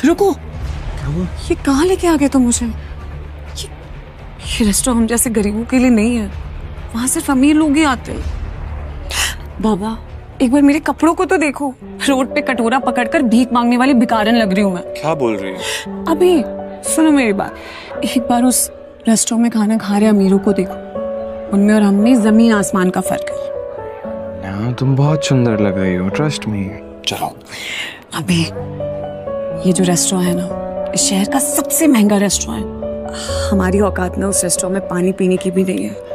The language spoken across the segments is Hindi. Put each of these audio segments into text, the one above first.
रुको, ये कहाँ लेके आ गए तुम मुझे? ये रेस्टोरेंट हम जैसे गरीबों के लिए नहीं है, वहां सिर्फ अमीर लोग ही आते हैं। बाबा, एक बार मेरे कपड़ों को तो देखो, रोड पे कटोरा पकड़कर भीख मांगने वाली भिखारन लग रही हूँ मैं। क्या बोल रही है? अभी सुनो मेरी बात, एक बार उस रेस्टोरेंट में खाना खा रहे अमीरों को देखो, उनमें और हम में जमीन आसमान का फर्क है। तुम बहुत सुंदर लग रही हो, ट्रस्ट मी। चलो। अभी ये जो रेस्टोरेंट है ना, इस शहर का सबसे महंगा रेस्टोरेंट है। हमारी औकात ना उस रेस्टोरेंट में पानी पीने की भी नहीं है।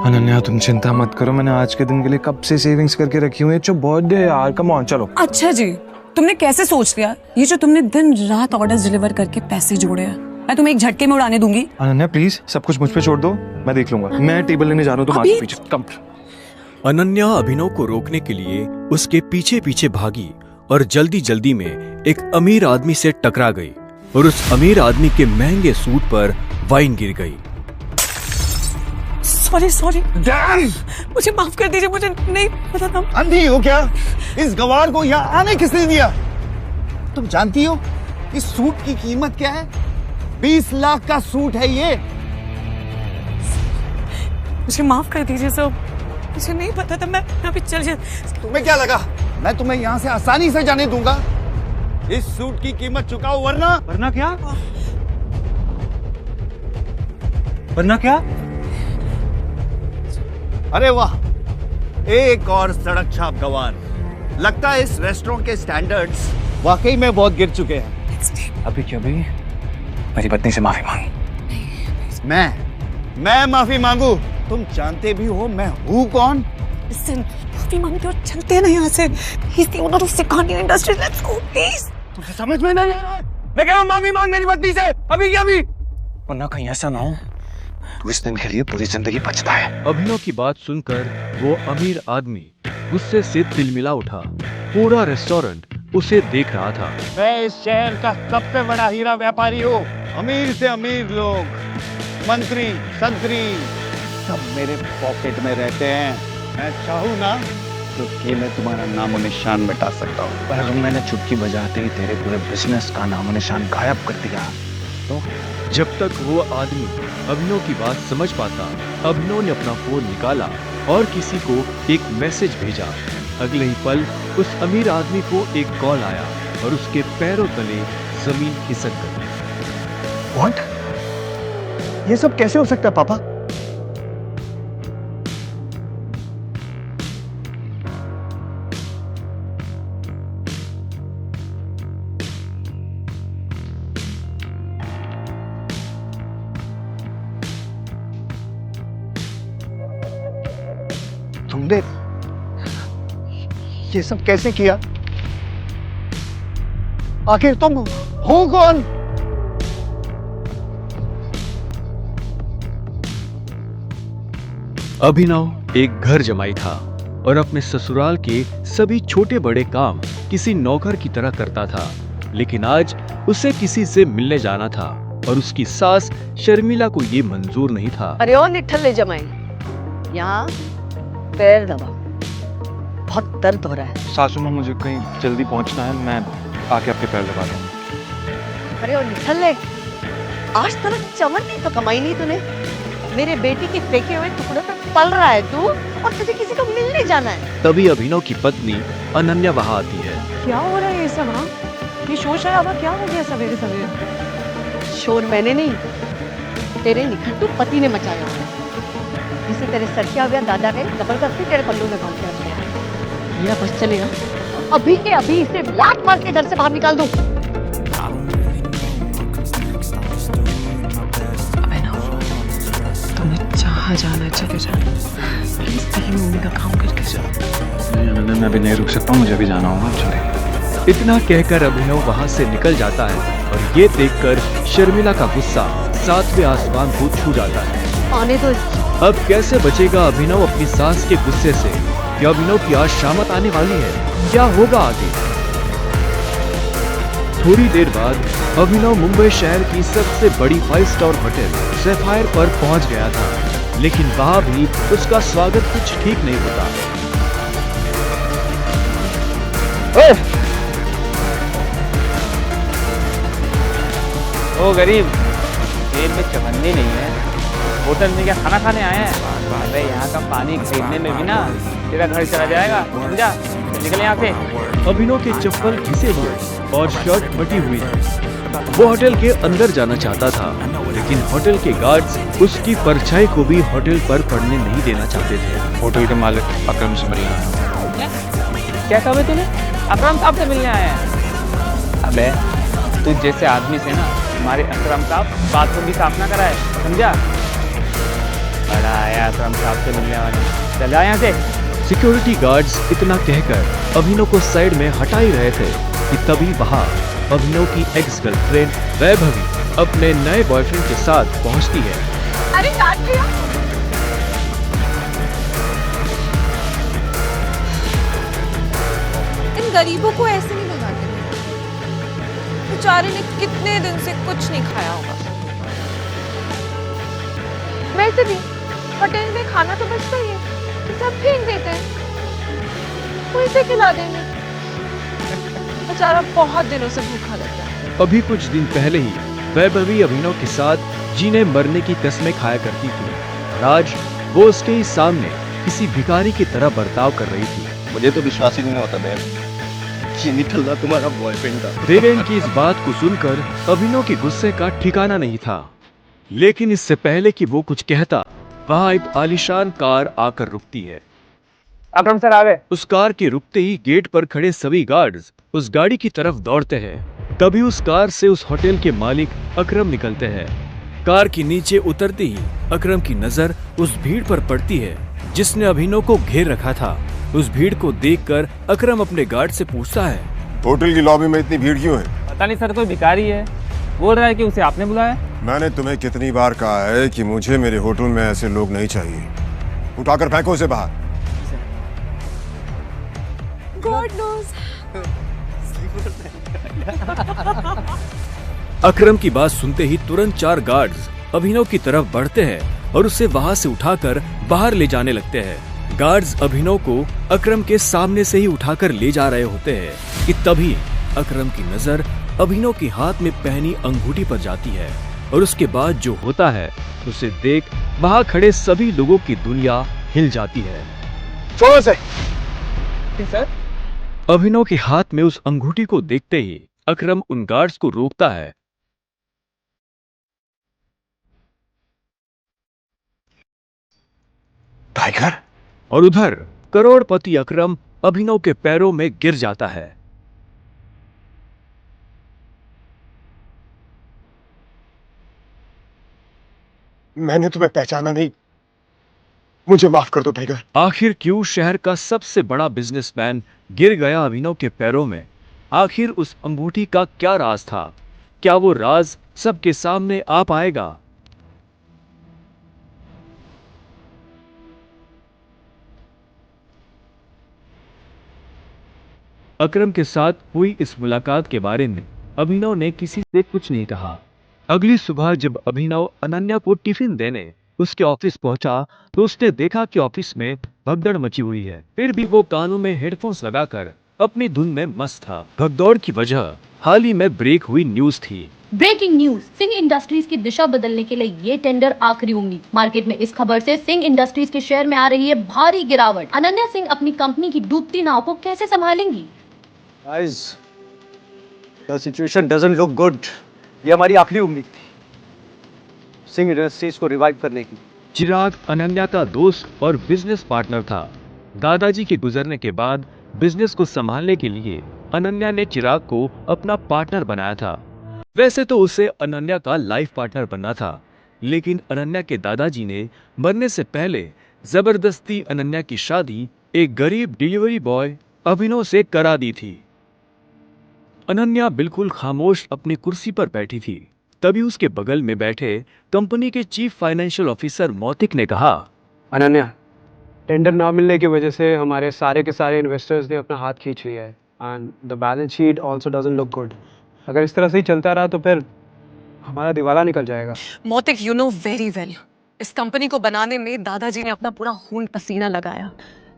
अनन्या तुम चिंता मत करो, मैंने आज के दिन के लिए कब से सेविंग्स करके रखी हुई है। जो बर्थडे है यार, कम ऑन चलो। अच्छा जी, तुमने कैसे सोच लिया? ये जो तुमने दिन रात ऑर्डर्स डिलीवर करके पैसे जोड़े हैं, मैं तुम्हें एक झटके में उड़ाने दूंगी। अनन्या प्लीज सब कुछ मुझ पे छोड़ दो, मैं देख लूंगा। मैं टेबल लेने जा रहा हूँ, तुम आगे पीछे कम। अनन्या अभिनव को रोकने के लिए उसके पीछे पीछे भागी और जल्दी जल्दी में एक अमीर आदमी से टकरा गई और उस अमीर आदमी के महंगे सूट पर वाइन गिर गई। सॉरी, मुझे माफ कर दीजिए, मुझे नहीं पता था। अंधी हो क्या? इस गवार को यहाँ आने किसने दिया? तुम जानती हो इस सूट की कीमत क्या है? 20 लाख का सूट है ये। मुझे माफ कर दीजिए सब, मुझे नहीं पता था। मैं अभी चल जा। तुम्हें क्या लगा मैं तुम्हें यहाँ से आसानी से जाने दूंगा? इस सूट की कीमत चुकाओ वरना क्या? वरना क्या? अरे वाह, एक और सड़क छाप गवार। लगता है इस रेस्टोरेंट के स्टैंडर्ड्स वाकई में बहुत गिर चुके हैं। अभी क्या भाई, मेरी पत्नी से माफी मांग। मैं माफी मांगू? तुम जानते भी हो मैं हूँ कौन? माफी मांगते और चलते हैं ना यहाँ से। He's the owner of Sikani Industries. Let's go, please. तुझे समझ में नहीं आ रहा? मैं कह रहा हूँ माफी मांग मेरी पत्नी से, अभी क्या अभी? वरना कहीं ऐसा ना हो तू इस दिन के लिए पूरी जिंदगी बचता है। अभिनव की बात सुनकर वो अमीर आदमी गुस्से से तिलमिला उठा। पूरा रेस्टोरेंट उसे देख रहा था। मैं इस शहर का सबसे बड़ा हीरा व्यापारी हूँ। अमीर से अमीर लोग, मंत्री, संतरी सब मेरे पॉकेट में रहते हैं। मैं चाहूँ ना तो ये मैं तुम्हारा नामो निशान मिटा सकता हूँ। पर अगर मैंने चुटकी बजाते ही तेरे पूरे बिजनेस का नामो निशान गायब कर दिया तो? जब तक वो आदमी अभिनव की बात समझ पाता, अभिनव ने अपना फोन निकाला और किसी को एक मैसेज भेजा। अगले ही पल उस अमीर आदमी को एक कॉल आया और उसके पैरों तले जमीन खिसक गई। What? ये सब कैसे हो सकता है पापा? तुमने ये सब कैसे किया? आखिर तुम हो कौन? अभिनव एक घर जमाई था और अपने ससुराल के सभी छोटे बड़े काम किसी नौकर की तरह करता था। लेकिन आज उसे किसी से मिलने जाना था और उसकी सास शर्मिला को ये मंजूर नहीं था। अरे ओ निठल्ले जमाई, यहाँ पैर दबा, बहुत दर्द हो रहा है। सासू माँ मुझे कहीं जल्दी पहुंचना है, मैं आके आपके पैर दबा दूंगा। अरे ओ निठल्ले, आज तक चमन नहीं तो कमाई नहीं तूने। मेरे बेटी के फेंके हुए टुकड़े पे पल रहा है तू, और तुझे किसी को मिलने जाना है। तभी अभिनव की पत्नी अनन्या वहाँ आती है। क्या हो रहा है ये सब? हाँ, ये शोर शराबा क्या हो गया सवेरे सवेरे? शोर मैंने नहीं, तेरे निखट्टू पति ने मचाया है। जिसे तेरे सटिया हुआ दादा ने जबरदस्ती तेरे पल्लू में बांध दिया। मेरा बस चलेगा, अभी के अभी इसे लात मार के घर से बाहर निकाल दूं। तुम्हें जहाँ जाना चले जाना, प्लीज कहीं मम्मी का काम करके जाओ। मैं अभी नहीं रुक सकता, मुझे भी जाना होगा। चले। इतना कहकर अभिनव वहाँ से निकल जाता है और ये देखकर शर्मिला का गुस्सा 7वें आसमान को छू जाता है। आने दो। अब कैसे बचेगा अभिनव अपनी सास के गुस्से से? क्या अभिनव की आज शामत आने वाली है? क्या होगा आगे? थोड़ी देर बाद अभिनव मुंबई शहर की सबसे बड़ी 5 स्टार होटल सैफायर पर पहुंच गया था, लेकिन वहां भी उसका स्वागत कुछ ठीक नहीं होता। ओ गरीब, पेट में चवन्नी नहीं है, होटल में क्या खाना खाने आए हैं? अबे यहाँ का पानी खरीदने में भी ना तेरा घर चला जाएगा, समझा? निकल यहाँ से। अभिनव के चप्पल घिसे हुए और शर्ट फटी हुई थी। वो होटल के अंदर जाना चाहता था, लेकिन होटल के गार्ड्स उसकी परछाई को भी होटल पर पड़ने नहीं देना चाहते थे। होटल के मालिक अकरम से मिलना है। क्या कहा बे तूने? अकरम साहब से मिलने आया है? अबे तू जैसे आदमी से ना हमारे अकरम साहब बाथरूम भी साफ ना कराए, समझा? बड़ा आया अकरम साहब से मिलने वाला, चल जा यहाँ से। सिक्योरिटी गार्ड्स इतना कहकर अभिनव को साइड में हटा ही रहे थे कि तभी वहां अभिनव की एक्स गर्लफ्रेंड वैभवी अपने नए बॉयफ्रेंड के साथ पहुंचती है। अरे काट दिया। इन गरीबों को ऐसे नहीं भगाते, बेचारे ने कितने दिन से कुछ नहीं खाया होगा। वैसे भी होटल में खाना तो बचता ही है, तो सब फेंक देते हैं, कोई से खिला देंगे। बेचारा बहुत दिनों से भूखा लगता है। अभी कुछ दिन पहले ही वैभवी अभिनव के साथ जीने मरने की कस्में खाया करती थी। आज वो उसके ही सामने किसी भिखारी की तरह बर्ताव कर रही थी। मुझे तो विश्वास ही नहीं होता बहन कि निठल्ला तुम्हारा बॉयफ्रेंड था। देवेन की इस बात को सुनकर अभिनव के गुस्से का ठिकाना नहीं था, लेकिन इससे पहले कि वो कुछ कहता, वहां एक आलीशान कार आकर रुकती है। अकरम सर आ गए। उस कार के रुकते ही गेट पर खड़े सभी गार्ड्स उस गाड़ी की तरफ दौड़ते हैं। तभी उस कार से उस होटल के मालिक अकरम निकलते हैं। कार के नीचे उतरते ही अकरम की नजर उस भीड़ पर पड़ती है जिसने अभिनव को घेर रखा था। उस भीड़ को देखकर अकरम अपने गार्ड से पूछता है, होटल की लॉबी में इतनी भीड़ क्यों है? पता नहीं सर, कोई भिखारी है, बोल रहा है कि उसे आपने बुलाया। मैंने तुम्हें कितनी बार कहा है कि मुझे मेरे होटल में ऐसे लोग नहीं चाहिए। उठाकर फेंको उसे बाहर। God knows. अकरम की बात सुनते ही तुरंत 4 गार्ड्स अभिनव की तरफ बढ़ते हैं और उसे वहां से उठाकर बाहर ले जाने लगते हैं। गार्ड्स अभिनव को अकरम के सामने से ही उठाकर ले जा रहे होते हैं कि तभी अकरम की नजर अभिनव के हाथ में पहनी अंगूठी पर जाती है और उसके बाद जो होता है उसे देख वहां खड़े सभी लोगों की दुनिया हिल जाती है। छोड़ो से। सर अभिनव के हाथ में उस अंगूठी को देखते ही अकरम उन गार्ड्स को रोकता है। टाइगर। और उधर करोड़पति अकरम अभिनव के पैरों में गिर जाता है। मैंने तुम्हें पहचाना नहीं, मुझे माफ कर दो टाइगर। आखिर क्यों शहर का सबसे बड़ा बिजनेसमैन गिर गया अभिनव के पैरों में? आखिर उस अंगूठी का क्या राज था? क्या वो राज सबके सामने आ पाएगा? अकरम के साथ हुई इस मुलाकात के बारे में अभिनव ने किसी से कुछ नहीं कहा। अगली सुबह जब अभिनव अनन्या को टिफिन देने उसके ऑफिस पहुंचा तो उसने देखा कि ऑफिस में भगदड़ मची हुई है। फिर भी वो कानों में हेडफोन्स लगाकर अपनी धुन में मस्त था। भगदौड़ की वजह हाल ही में ब्रेक हुई न्यूज थी। ब्रेकिंग न्यूज, सिंह इंडस्ट्रीज की दिशा बदलने के लिए ये टेंडर आखिरी उम्मीद। मार्केट में इस खबर से सिंह इंडस्ट्रीज के शेयर में आ रही है भारी गिरावट। अनन्या सिंह अपनी कंपनी की डूबती नाव को कैसे संभालेंगी? Guys, the situation doesn't look good. ये हमारी आखिरी उम्मीद थी सिंह इंडस्ट्रीज को रिवाइव करने की। चिराग अनन्या का दोस्त और बिजनेस पार्टनर था। दादाजी के गुजरने के बाद बिजनेस को संभालने के लिए अनन्या ने चिराग को अपना पार्टनर बनाया था। वैसे तो उसे अनन्या का लाइफ पार्टनर बनना था, लेकिन अनन्या के दादाजी ने मरने से पहले जबरदस्ती अनन्या की शादी एक गरीब डिलीवरी बॉय अभिनव से करा दी थी। अनन्या बिल्कुल खामोश अपनी कुर्सी पर बैठी थी। तभी उसके बगल में बैठे कंपनी के चीफ फाइनेंशियल ऑफिसर मौतिक ने कहा, अनन्या, टेंडर ना मिलने की वजह से हमारे सारे के सारे इन्वेस्टर्स ने अपना हाथ खींच लिया है and the balance sheet also doesn't look good. अगर इस तरह से ही चलता रहा तो फिर हमारा दिवाला निकल जाएगा। मोतिक, यू नो वेरी वेल, इस कंपनी को बनाने में दादाजी ने अपना पूरा खून पसीना लगाया।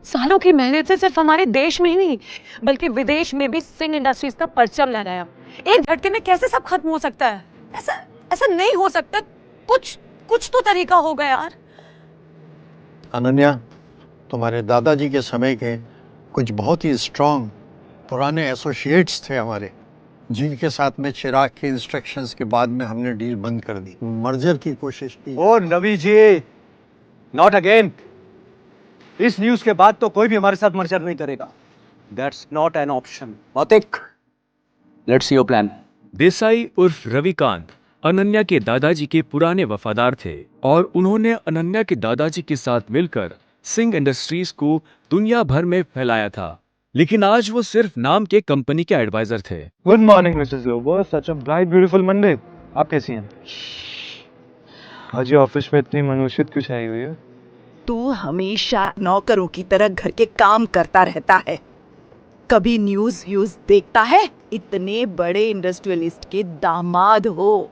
सालों की मेहनत से सिर्फ हमारे देश में ही नहीं बल्कि विदेश में भी सिंह इंडस्ट्रीज का परचम लहराया। एक झटके में कैसे सब खत्म हो सकता है? ऐसा नहीं हो सकता। कुछ कुछ तो तरीका होगा यार। अनन्या, तुम्हारे दादाजी के समय के कुछ बहुत ही स्ट्रांग पुराने एसोसिएट्स थे हमारे, जिनके साथ में चिराग के इंस्ट्रक्शंस के बाद में हमने डील बंद कर दी, मर्जर की कोशिश की। ओ नवी जी, नॉट अगेन। इस न्यूज़ के बाद तो कोई भी हमारे साथ मर्जर नहीं करेगा। That's not an option. Mautik, let's see your plan. Desai उर्फ रविकांत अनन्या के दादाजी के पुराने वफादार थे और उन्होंने अनन्या के दादाजी के साथ मिलकर सिंह इंडस्ट्रीज को दुनिया भर में फैलाया था, लेकिन आज वो सिर्फ नाम के कंपनी के एडवाइजर थे। Good morning Mrs Lobo, such a bright beautiful Monday. आप कैसी हैं? आज ये ऑफिस में इतनी मनुष्यत क्यों छाई हुई है? तू हमेशा नौकरों की तरह घर के काम करता रहता है, कभी न्यूज़ व्यूज देखता है? इतने बड़े इंडस्ट्रियलिस्ट के दामाद हो,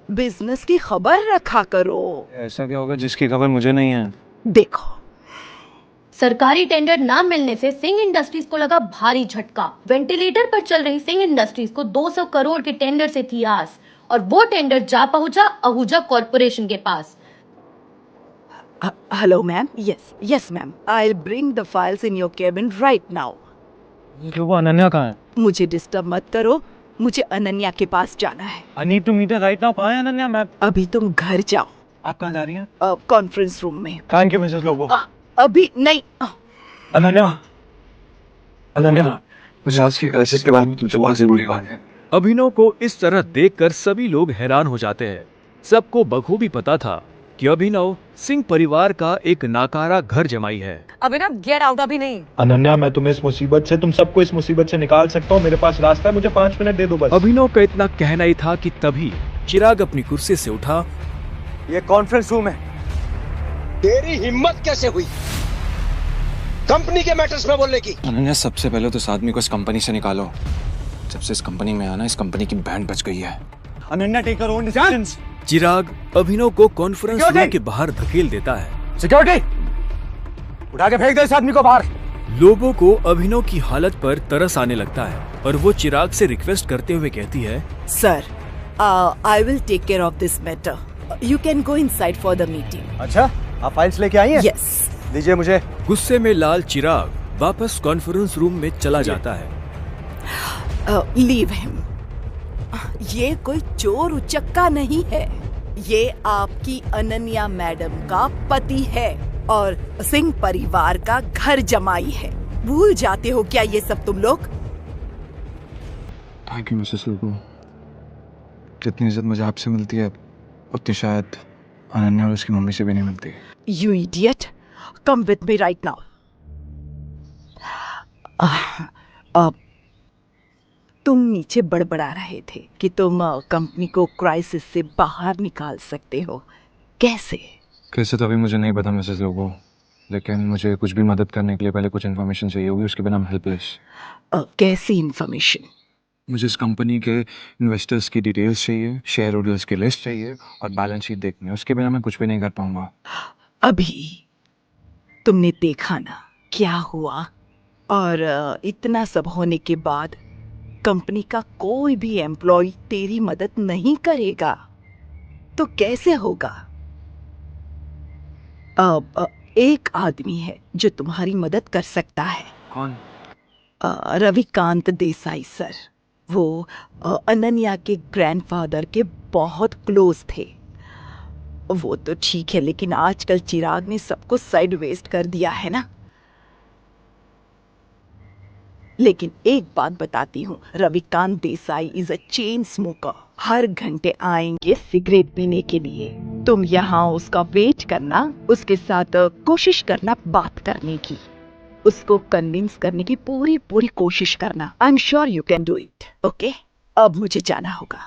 बिजनेस की खबर रखा करो। ऐसा क्या होगा जिसकी खबर मुझे नहीं है? देखो, सरकारी टेंडर ना मिलने से सिंह इंडस्ट्रीज को लगा भारी झटका। वेंटिलेटर पर चल रही सिंह इंडस्ट्रीज को 200 करोड़ के टेंडर से थी आस, और वो टेंडर जा पहुंचा आहूजा कॉर्पोरेशन के पास। Hello ma'am. Yes ma'am, I will bring the files in your cabin right now. वो अनन्या कहाँ है? मुझे डिस्टर्ब मत करो, मुझे अनन्या के पास जाना है। I need to meet her right now. कहाँ है अनन्या मैम? अभी तुम घर जाओ। आप कहाँ जा रही हैं? कॉन्फ्रेंस रूम में। Thank you Mrs Lobo. अभी नहीं। अनन्या, मुझे आज की क्राइसिस के बारे में तुमसे बहुत जरूरी बात है। अभिनव को इस तरह देखकर सभी लोग हैरान हो जाते हैं। सबको बखूबी पता था कि अभिनव सिंह परिवार का एक नाकारा घर जमाई है। अभिनव गेट आउट, अभी नहीं। अनन्या, मैं तुम्हें इस मुसीबत से, तुम सबको इस मुसीबत से निकाल सकता हूँ। मेरे पास रास्ता है, मुझे 5 मिनट दे दो बस। अभिनव का इतना कहना ही था कि तभी चिराग अपनी कुर्सी से उठा। ये कॉन्फ्रेंस रूम है। तेरी हिम्मत कैसे हुई कंपनी के मैटर्स में बोलने की? अनन्या, सबसे पहले तो इस आदमी को इस कंपनी से निकालो। जब से इस कंपनी में आना, इस कंपनी की बैंड बच गई है। Ananya, take your own decisions. Chirag Abhinav को कॉन्फ्रेंस रूम के बाहर धकेल देता है। सिक्योरिटी, उठा के फेंक दो इस आदमी को बाहर। लोगों को अभिनव की हालत पर तरस आने लगता है और वो चिराग से रिक्वेस्ट करते हुए कहती है, sir, I will take care of this matter, you can go inside for the meeting. अच्छा, आप फाइल्स लेके आई हैं? यस। दीजिए मुझे। गुस्से में लाल चिराग वापस कॉन्फ्रेंस रूम में चला जाता है। Leave him. ये कोई चोर उचक्का नहीं है, ये आपकी अनन्या मैडम का पति है और सिंह परिवार का घर जमाई है। भूल जाते हो क्या ये सब तुम लोग? Thank you Mrs Lobo. जितनी इज्जत मुझे आपसे मिलती है, उतनी शायद अनन्या और उसकी मम्मी से भी नहीं मिलती। You idiot, come with me right now. तुम नीचे बड़बड़ा रहे थे कि तुम कंपनी को क्राइसिस से बाहर निकाल सकते हो। कैसे? कैसे तो अभी मुझे नहीं पता मिसेस लोबो, लेकिन मुझे कुछ भी मदद करने के लिए पहले कुछ इन्फॉर्मेशन चाहिए होगी, उसके बिना मैं हेल्पलेस। कैसी इन्फॉर्मेशन? मुझे इस कंपनी के इन्वेस्टर्स की डिटेल्स चाहिए, शेयर होल्डर्स की लिस्ट चाहिए और बैलेंस शीट देखनी है। उसके बिना मैं कुछ भी नहीं कर पाऊंगा। अभी तुमने देखा ना क्या हुआ, और इतना सब होने के बाद कंपनी का कोई भी एम्प्लॉय तेरी मदद नहीं करेगा तो कैसे होगा? एक आदमी है जो तुम्हारी मदद कर सकता है। कौन? रविकांत देसाई सर। वो अनन्या के ग्रैंडफादर के बहुत क्लोज थे। वो तो ठीक है, लेकिन आजकल चिराग ने सबको साइड वेस्ट कर दिया है ना। लेकिन एक बात बताती हूँ, Ravikant Desai is a chain smoker. हर घंटे आएंगे सिगरेट पीने के लिए। तुम यहाँ उसका वेट करना, उसके साथ कोशिश करना बात करने की, उसको कन्विंस करने की पूरी कोशिश करना। I am sure you can do it. Okay, अब मुझे जाना होगा।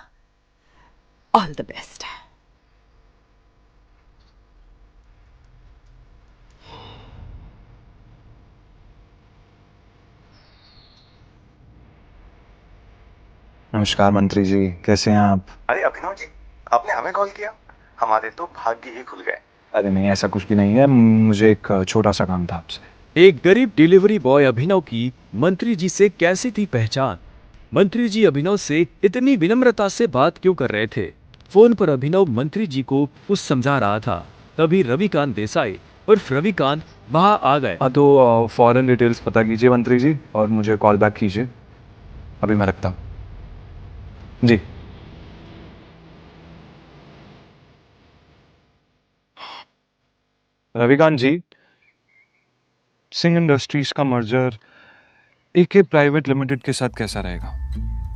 All the best. नमस्कार मंत्री जी, कैसे हैं आप? अरे अभिनव जी, आपने हमें कॉल किया? हमारे तो भाग्य ही खुल गए। अरे नहीं, ऐसा कुछ भी नहीं है। मुझे एक छोटा सा काम था आपसे। एक गरीब डिलीवरी बॉय अभिनव की मंत्री जी से कैसी थी पहचान? मंत्री जी अभिनव से इतनी विनम्रता से बात क्यों कर रहे थे? फोन पर अभिनव मंत्री जी को कुछ समझा रहा था, तभी रविकांत देसाई उर्फ रविकांत वहां आ गए। हाँ तो फॉरेन डिटेल्स पता कीजिए मंत्री जी और मुझे कॉल बैक कीजिए। अभी मैं रखता हूँ जी। रविकांत जी, सिंह इंडस्ट्रीज का मर्जर एके प्राइवेट लिमिटेड के साथ कैसा रहेगा?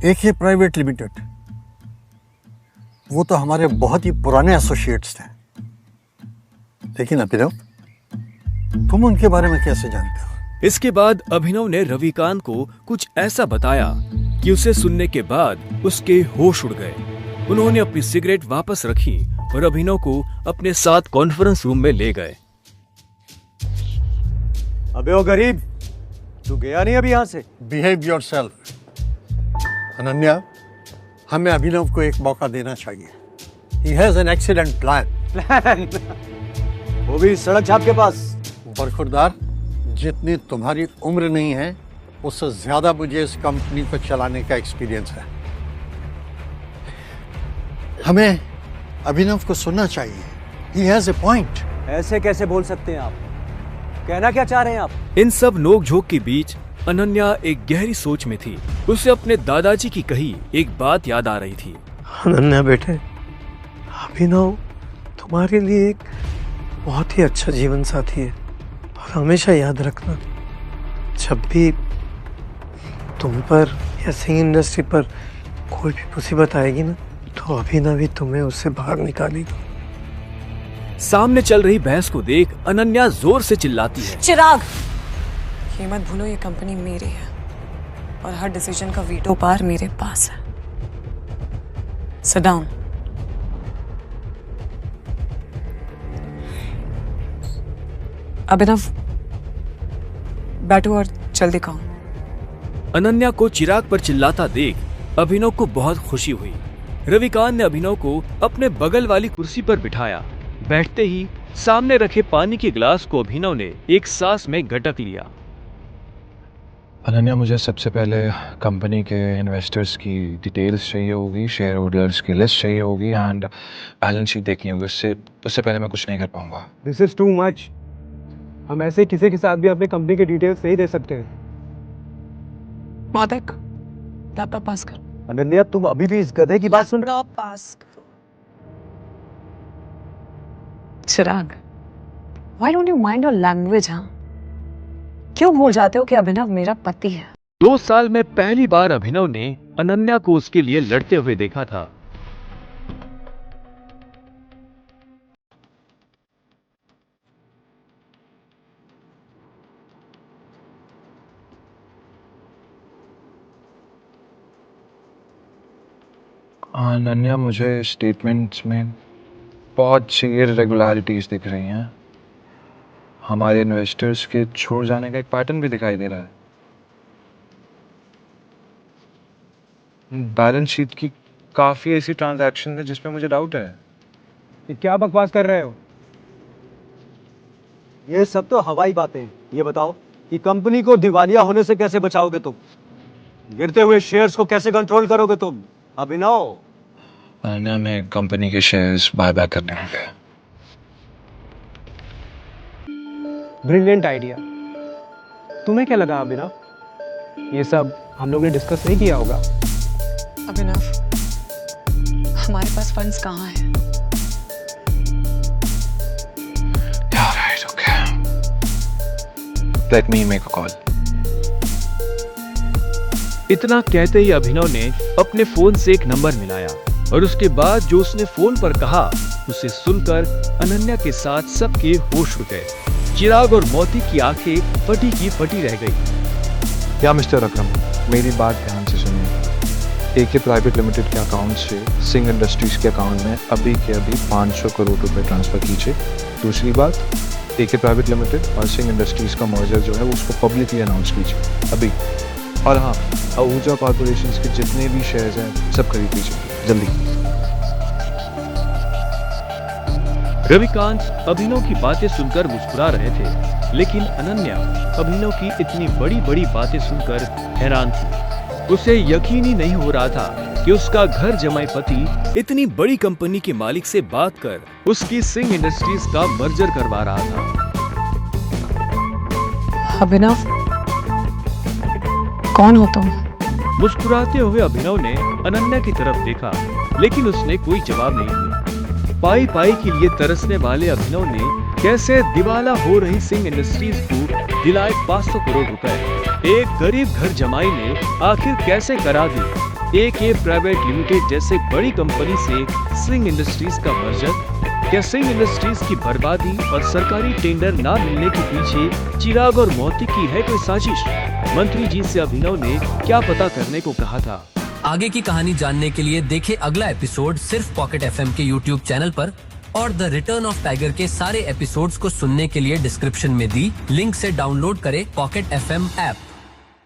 एके प्राइवेट लिमिटेड, वो तो हमारे बहुत ही पुराने एसोसिएट्स थे। लेकिन अभिनव, तुम उनके बारे में कैसे जानते हो? इसके बाद अभिनव ने रविकांत को कुछ ऐसा बताया कि उसे सुनने के बाद उसके होश उड़ गए। उन्होंने अपनी सिगरेट वापस रखी और अभिनव को अपने साथ कॉन्फ्रेंस रूम में ले गए। अबे ओ गरीब, तू गया नहीं अभी यहाँ से? Behave yourself. अनन्या, हमें अभिनव को एक मौका देना चाहिए। He has an excellent plan. वो भी सड़क छाप के पास। बरखुरदार, जितनी तुम्हारी उम्र नहीं है उससे ज्यादा मुझे इस कंपनी को चलाने का एक्सपीरियंस है। हमें अभिनव को सुनना चाहिए। He has a point. ऐसे कैसे बोल सकते हैं आप? कहना क्या चाह रहे हैं आप? इन सब नोक-झोंक के बीच अनन्या एक गहरी सोच में थी। उसे अपने दादाजी की कही एक बात याद आ रही थी। अनन्या बेटे, अभिनव तुम्हारे लिए एक बहुत ही अच्छा जीवन साथी है और हमेशा याद रखना, जब भी तुम पर या सिंह इंडस्ट्री पर कोई भी मुसीबत आएगी ना, तो अभिनव ही तुम्हें उससे बाहर निकालेगी। सामने चल रही बहस को देख अनन्या जोर से चिल्लाती है। चिराग, ये मत भूलो ये कंपनी मेरी है और हर डिसीजन का वीटो पावर मेरे पास है। Sit down. अभिनव, बैठो और जल्दी कहो। अनन्या को चिराग पर चिल्लाता देख अभिनव को बहुत खुशी हुई। रविकांत ने अभिनव को अपने बगल वाली कुर्सी पर बिठाया। बैठते ही सामने रखे पानी के गिलास को अभिनव ने एक सांस में गटक लिया। अनन्या, मुझे सबसे पहले कंपनी के इन्वेस्टर्स की डिटेल्स चाहिए होगी, शेयर होल्डर्स की लिस्ट चाहिए होगी एंड बैलेंस शीट देखनी होगी। उससे पहले मैं कुछ नहीं कर पाऊंगा। This is too much. हम ऐसे किसी के साथ भी अपनी कंपनी के डिटेल्स नहीं दे सकते हैं। मौतिक, लैपटॉप पास कर। अनन्या, तुम अभी भी इस गधे की बात सुन रहे हो? पास करो। चिराग, why don't you mind your language, हाँ? क्यों भूल जाते हो कि अभिनव मेरा पति है? 2 साल में पहली बार अभिनव ने अनन्या को उसके लिए लड़ते हुए देखा था। अनन्या, मुझे स्टेटमेंट्स में बहुत सी इरेगुलरिटीज दिख रही हैं। हमारे इन्वेस्टर्स के छोड़ जाने का एक पैटर्न भी दिखाई दे रहा है। बैलेंस शीट की काफी ऐसी ट्रांजैक्शन है जिसमें मुझे डाउट है। ये क्या बकवास कर रहे हो? ये सब तो हवाई बातें हैं। ये बताओ कि कंपनी को दिवालिया होने से कैसे बचाओगे तुम? गिरते हुए शेयर्स को कैसे कंट्रोल करोगे तुम? अभिनव, अनन्या, मैं कंपनी के शेयर्स बाय बैक करने होंगे। Brilliant idea. तुम्हें क्या लगा अभिनव? ये सब हम लोग ने डिस्कस नहीं किया होगा। अभिनव, हमारे पास फंड्स कहाँ हैं? Let me make a call. इतना कहते ही अभिनव ने अपने फोन से एक नंबर मिलाया और उसके बाद जो उसने फोन पर कहा उसे सुनकर अनन्या के साथ सबके होश उड़ गए। चिराग और मोती की आंखें फटी की फटी रह गई। या मिस्टर अकरम, मेरी बात ध्यान से सुनिए। एके प्राइवेट लिमिटेड के अकाउंट से सिंह इंडस्ट्रीज के अकाउंट में अभी के अभी 500 करोड़ रुपए ट्रांसफर कीजिए। दूसरी बात, एके प्राइवेट लिमिटेड और सिंह इंडस्ट्रीज का मर्जर जो है वो उसको पब्लिकली अनाउंस कीजिए अभी। और हाँ, आहूजा कॉर्पोरेशन के जितने भी शेयर्स हैं सब खरीद लीजिए जल्दी। रविकांत अभिनव की बातें सुनकर मुस्कुरा रहे थे, लेकिन अनन्या अभिनव की इतनी बड़ी बड़ी बातें सुनकर हैरान थी। उसे यकीन ही नहीं हो रहा था कि उसका घर जमाई पति इतनी बड़ी कंपनी के मालिक से बात कर उसकी सिंह इंडस्ट्रीज का मर्जर करवा रहा था। अभिनव, कौन हो तुम? मुस्कुराते हुए अभिनव ने अनन्या की तरफ देखा, लेकिन उसने कोई जवाब नहीं दिया। पाई पाई के लिए तरसने वाले अभिनव ने कैसे दिवाला हो रही सिंह इंडस्ट्रीज को दिलाए 500 करोड़ रुपए। एक गरीब घर जमाई ने आखिर कैसे करा दी एके प्राइवेट लिमिटेड जैसे बड़ी कंपनी से सिंह इंडस्ट्रीज का मर्जर? क्या सिंह इंडस्ट्रीज की बर्बादी और सरकारी टेंडर ना मिलने के पीछे चिराग और मोती की है कोई साजिश? मंत्री जी से अभिनव ने क्या पता करने को कहा था? आगे की कहानी जानने के लिए देखें अगला एपिसोड सिर्फ पॉकेट एफएम के यूट्यूब चैनल पर, और द रिटर्न ऑफ टाइगर के सारे एपिसोड्स को सुनने के लिए डिस्क्रिप्शन में दी लिंक से डाउनलोड करें पॉकेट एफएम ऐप।